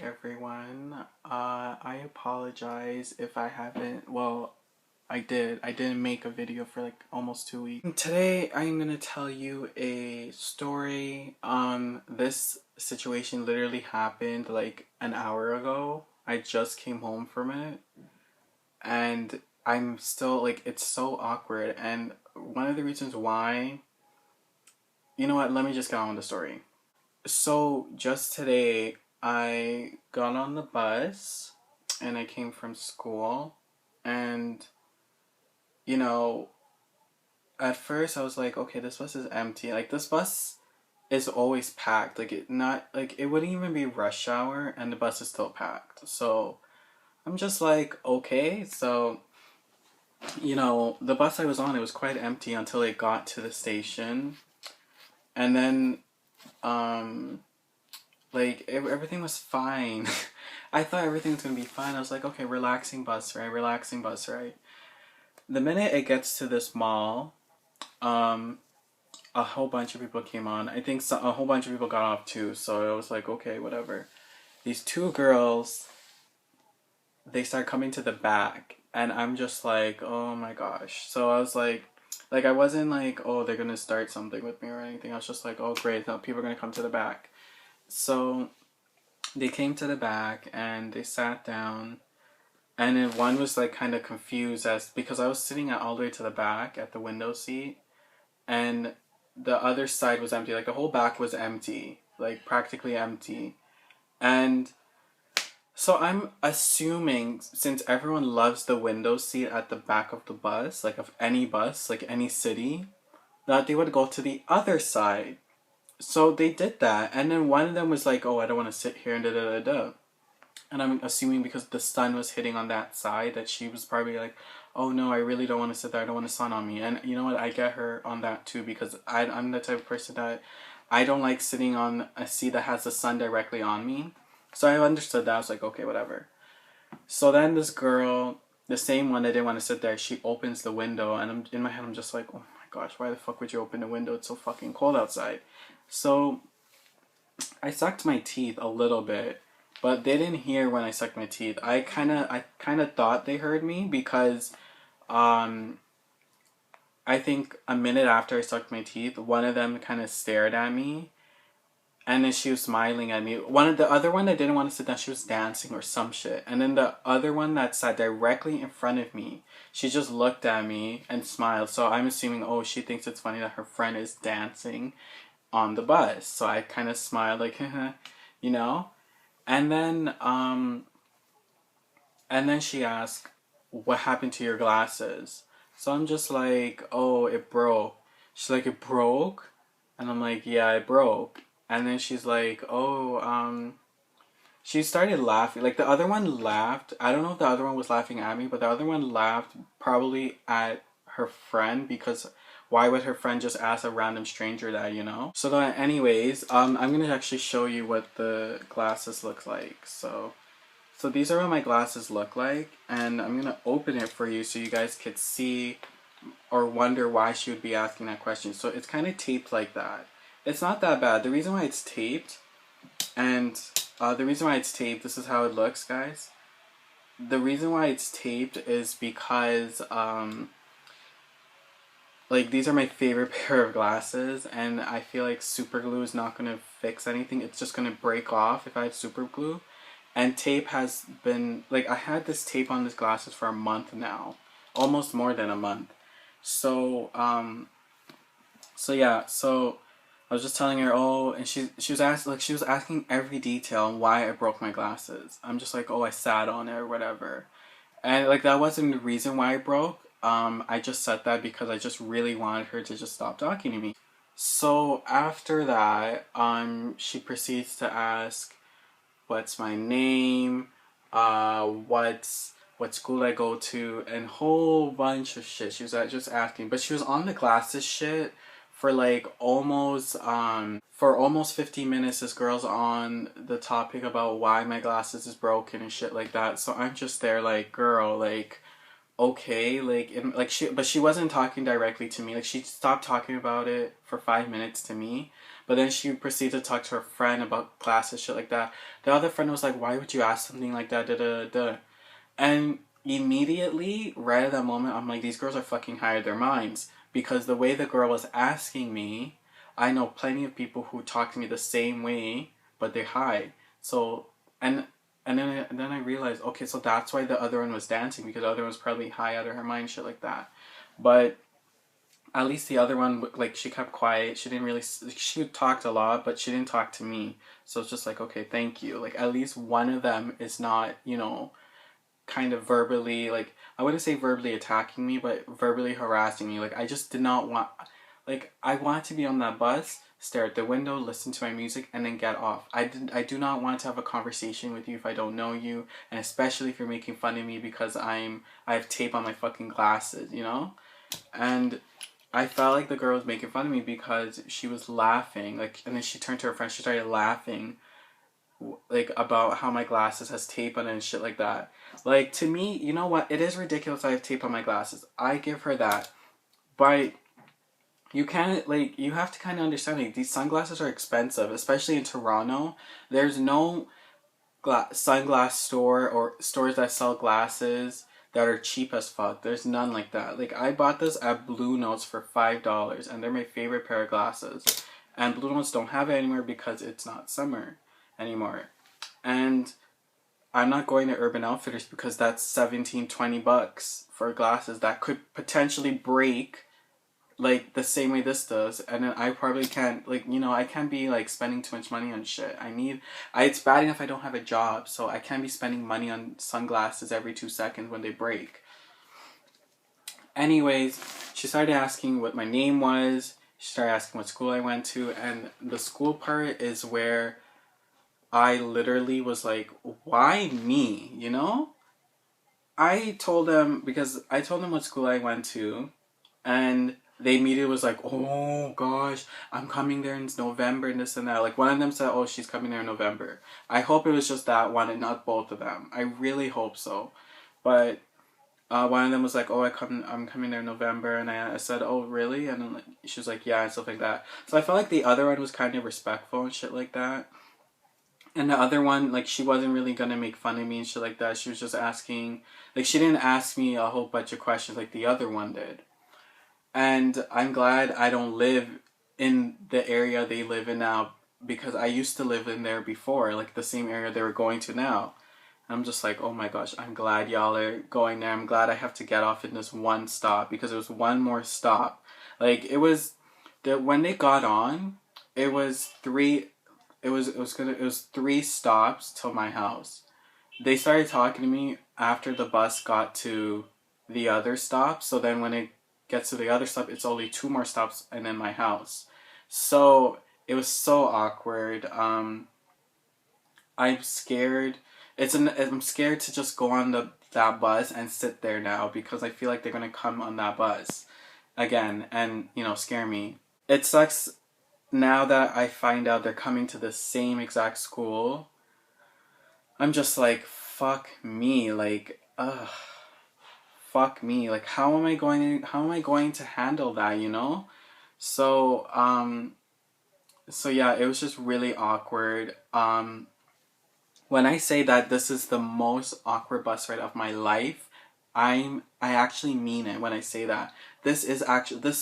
everyone. I apologize if I haven't, well, I did. I didn't make a video for like almost 2 weeks. Today, I'm gonna tell you a story. This situation literally happened like an hour ago. I just came home from it, and I'm still like, it's so awkward. And one of the reasons why, you know what, let me just get on with the story. So just today, I got on the bus and I came from school, and you know, at first I was like, okay, this bus is empty. Like this bus is always packed. Like it not like it wouldn't even be rush hour and the bus is still packed. So I'm just like, okay, so the bus I was on, it was quite empty until it got to the station. And then um everything was fine. I thought everything was gonna be fine. I was like, okay, relaxing bus ride, relaxing bus ride. The minute it gets to this mall, um, a whole bunch of people came on. I think a whole bunch of people got off too. So I was like, okay, whatever. These two girls, they start coming to the back, and I'm just like, oh my gosh. So I was like I wasn't like, oh, they're gonna start something with me or anything. I was just like, oh great, now people are gonna come to the back. So they came to the back and they sat down, and then one was like kind of confused as because I was sitting all the way to the back at the window seat, and the other side was empty. Like the whole back was empty, like practically empty. And so I'm assuming, since everyone loves the window seat at the back of the bus, like any city, that they would go to the other side. So they did that, and then one of them was like, "Oh, I don't want to sit here," and da da da da. And I'm assuming because the sun was hitting on that side that she was probably like, "Oh no, I really don't want to sit there. I don't want the sun on me." And you know what? I get her on that too because I'm the type of person that I don't like sitting on a seat that has the sun directly on me. So I understood that. I was like, okay, whatever. So then this girl, the same one that didn't want to sit there, she opens the window, and in my head I'm just like, oh my gosh, why the fuck would you open the window? It's so fucking cold outside. So I sucked my teeth a little bit, but they didn't hear when I sucked my teeth. I kind of thought they heard me because um I think a minute after I sucked my teeth, one of them kind of stared at me, and then she was smiling at me. The other one that didn't want to sit down, she was dancing or some shit. And then the other one that sat directly in front of me, she just looked at me and smiled. So I'm assuming, oh, she thinks it's funny that her friend is dancing on the bus. So I kind of smiled like, you know. And then she asked, "What happened to your glasses?" So I'm just like, "Oh, it broke." She's like, "It broke?" And I'm like, "Yeah, it broke." And then she's like, "Oh, she started laughing. Like the other one laughed. I don't know if the other one was laughing at me, but the other one laughed probably at her friend because why would her friend just ask a random stranger that, you know? So then anyways, I'm gonna actually show you what the glasses look like. So these are what my glasses look like, and I'm gonna open it for you so you guys could see or wonder why she would be asking that question. So it's kind of taped like that. It's not that bad. The reason why it's taped, and this is how it looks, guys. The reason why it's taped is because, like, these are my favorite pair of glasses, and I feel like super glue is not going to fix anything. It's just going to break off if I have super glue. And tape has been, like, I had this tape on these glasses for a month now. Almost more than a month. So, yeah, so I was just telling her, oh, and she was asking every detail on why I broke my glasses. I'm just like, oh, I sat on it or whatever. And, like, that wasn't the reason why I broke. I just said that because I just really wanted her to just stop talking to me. So after that, she proceeds to ask, what's my name, what school I go to, and whole bunch of shit. She was just asking, but she was on the glasses shit for like almost 15 minutes. This girl's on the topic about why my glasses is broken and shit like that. So I'm just there like, girl, like, okay, but she wasn't talking directly to me. Like she stopped talking about it for 5 minutes to me, But then she proceeded to talk to her friend about classes, shit like that. The other friend was like, why would you ask something like that? Da, da, da. And immediately, right at that moment, I'm like, these girls are fucking high of their minds. Because the way the girl was asking me, I know plenty of people who talk to me the same way, but they're high. So, and then I realized, okay, so that's why the other one was dancing, because the other one was probably high out of her mind, shit like that. But at least the other one, like, she kept quiet. She didn't really, she talked a lot, but she didn't talk to me. So it's just like, okay, thank you. Like, at least one of them is not, kind of verbally, like, I wouldn't say verbally attacking me, but verbally harassing me. Like, I just did not want, like, I want to be on that bus, stare at the window, listen to my music, and then get off. I do not want to have a conversation with you if I don't know you, and especially if you're making fun of me because I have tape on my fucking glasses, you know? And I felt like the girl was making fun of me because she was laughing, like, and then she turned to her friend, she started laughing, like, about how my glasses has tape on it and shit like that. Like, to me, you know what? It is ridiculous I have tape on my glasses. I give her that. But you can't, like, you have to kind of understand, like, these sunglasses are expensive, especially in Toronto. There's no sunglass store or stores that sell glasses that are cheap as fuck. There's none like that. Like, I bought this at Blue Notes for $5, and they're my favorite pair of glasses. And Blue Notes don't have it anymore because it's not summer anymore. And I'm not going to Urban Outfitters because that's 17, $20 for glasses that could potentially break, like, the same way this does. And then I probably can't, like, I can't be, like, spending too much money on shit. It's bad enough I don't have a job, so I can't be spending money on sunglasses every 2 seconds when they break. Anyways, she started asking what my name was. She started asking what school I went to. And the school part is where I literally was like, why me? I told them, because I told them what school I went to, and they immediately was like, oh gosh, I'm coming there in November and this and that. Like, one of them said, oh, she's coming there in November. I hope it was just that one and not both of them. I really hope so. But one of them was like, oh, I'm coming there in November. And I said, oh, really? And then, like, she was like, yeah, and stuff like that. So I felt like the other one was kind of respectful and shit like that. And the other one, like, she wasn't really gonna make fun of me and shit like that. She was just asking, like, she didn't ask me a whole bunch of questions like the other one did. And I'm glad I don't live in the area they live in now, because I used to live in there before, like the same area they were going to now. I'm just like, oh my gosh, I'm glad y'all are going there. I'm glad I have to get off in this one stop, because there was one more stop. Like, when they got on, it was three stops till my house. They started talking to me after the bus got to the other stop. So then when it gets to the other stop, it's only two more stops and then my house. So it was so awkward. I'm scared. I'm scared to just go on that bus and sit there now, because I feel like they're gonna come on that bus again and scare me. It sucks now that I find out they're coming to the same exact school. I'm just like, fuck me, like, ugh, fuck me, like, how am I going to handle that? So yeah, it was just really awkward. When I say that this is the most awkward bus ride of my life, I actually mean it when I say that. This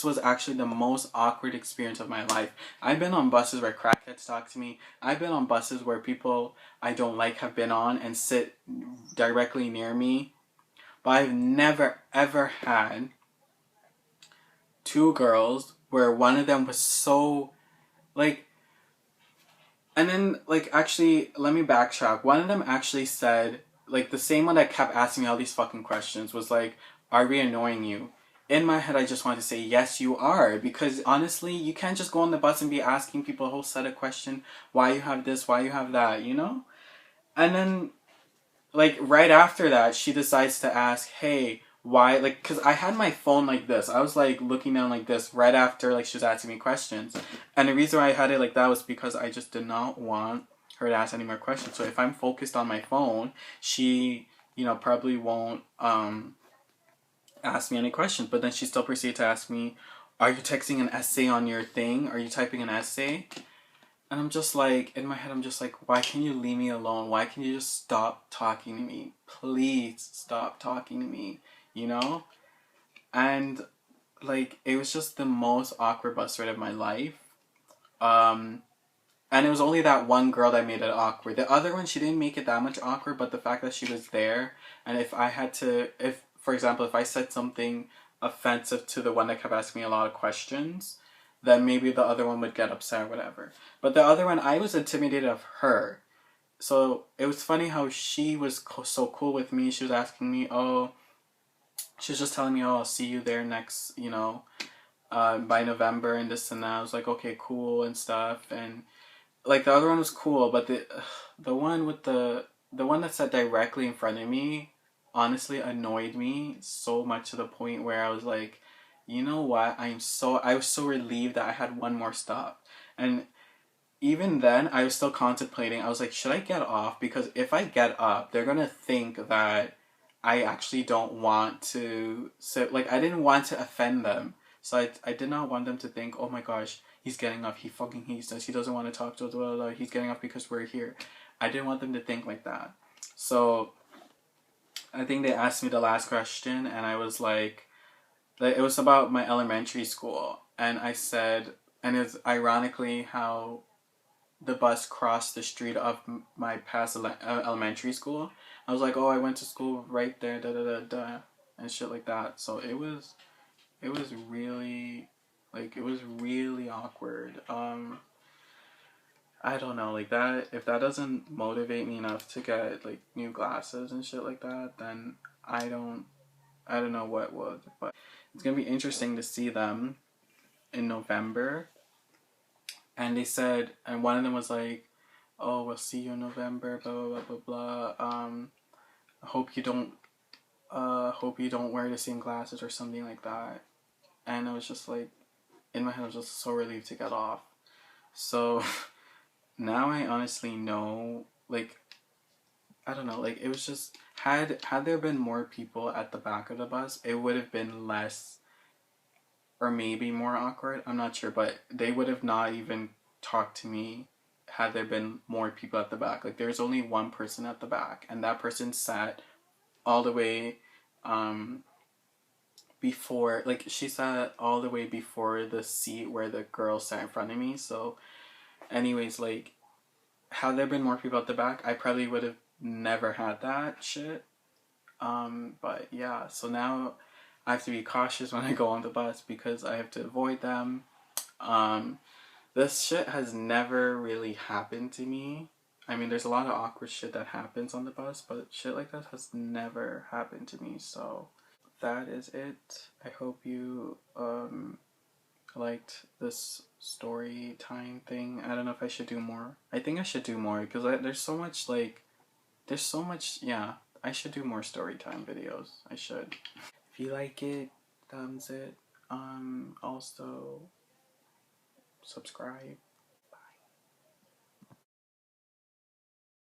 was actually the most awkward experience of my life. I've been on buses where crackheads talk to me. I've been on buses where people I don't like have been on and sit directly near me. But I've never ever had two girls where one of them was so, like, and then, like, actually, let me backtrack. One of them actually said, like, the same one that kept asking me all these fucking questions was like, are we annoying you? In my head, I just wanted to say, yes, you are. Because, honestly, you can't just go on the bus and be asking people a whole set of questions. Why you have this, why you have that, And then, like, right after that, she decides to ask, hey, why, like, because I had my phone like this. I was, like, looking down like this right after, like, she was asking me questions. And the reason why I had it like that was because I just did not want her to ask any more questions. So if I'm focused on my phone, she, probably won't ask me any questions. But then she still proceeded to ask me, are you texting an essay on your thing? Are you typing an essay? And I'm just like, in my head, I'm just like, why can't you leave me alone? Why can't you just stop talking to me? Please stop talking to me, you know? And like, it was just the most awkward bus ride of my life. Um, and it was only that one girl that made it awkward. The other one, she didn't make it that much awkward, but the fact that she was there, and if I had to, if, for example, if I said something offensive to the one that kept asking me a lot of questions, then maybe the other one would get upset or whatever. But the other one, I was intimidated of her. So it was funny how she was so cool with me. She was asking me, oh, she was just telling me, oh, I'll see you there next, by November and this and that. I was like, okay, cool and stuff. And like the other one was cool, but the one with the one that sat directly in front of me honestly annoyed me so much to the point where I was like, you know what? I was so relieved that I had one more stop. And even then I was still contemplating. I was like, should I get off? Because if I get up, they're gonna think that I actually don't want to sit. Like, I didn't want to offend them. So I did not want them to think, oh my gosh, he's getting off. He fucking hates us. He doesn't want to talk to us. Blah, blah, blah. He's getting off because we're here. I didn't want them to think like that. So I think they asked me the last question, and I was like, it was about my elementary school. And I said, and it's ironically how the bus crossed the street of my past elementary school. I was like, oh, I went to school right there, da da da da, and shit like that. So it was really, like, it was really awkward. I don't know, like that. If that doesn't motivate me enough to get like new glasses and shit like that, then I don't know what would. But it's gonna be interesting to see them in November. And they said, and one of them was like, "Oh, we'll see you in November." Blah blah blah blah blah. I hope you don't wear the same glasses or something like that. And I was just like, in my head, I was just so relieved to get off. So now I honestly know, like, I don't know, like it was just had there been more people at the back of the bus, it would have been less or maybe more awkward. I'm not sure, but they would have not even talked to me had there been more people at the back. Like there's only one person at the back, and that person sat all the way before, like she sat all the way before the seat where the girl sat in front of me. So anyways, like had there been more people at the back, I probably would have never had that shit. But yeah, so now I have to be cautious when I go on the bus because I have to avoid them. Um, this shit has never really happened to me. I mean, there's a lot of awkward shit that happens on the bus, but shit like that has never happened to me. So that is it. I hope you liked this story time thing. I don't know if I should do more. I think I should do more because there's so much yeah. I should do more story time videos. I should. If you like it, thumbs it. Also subscribe.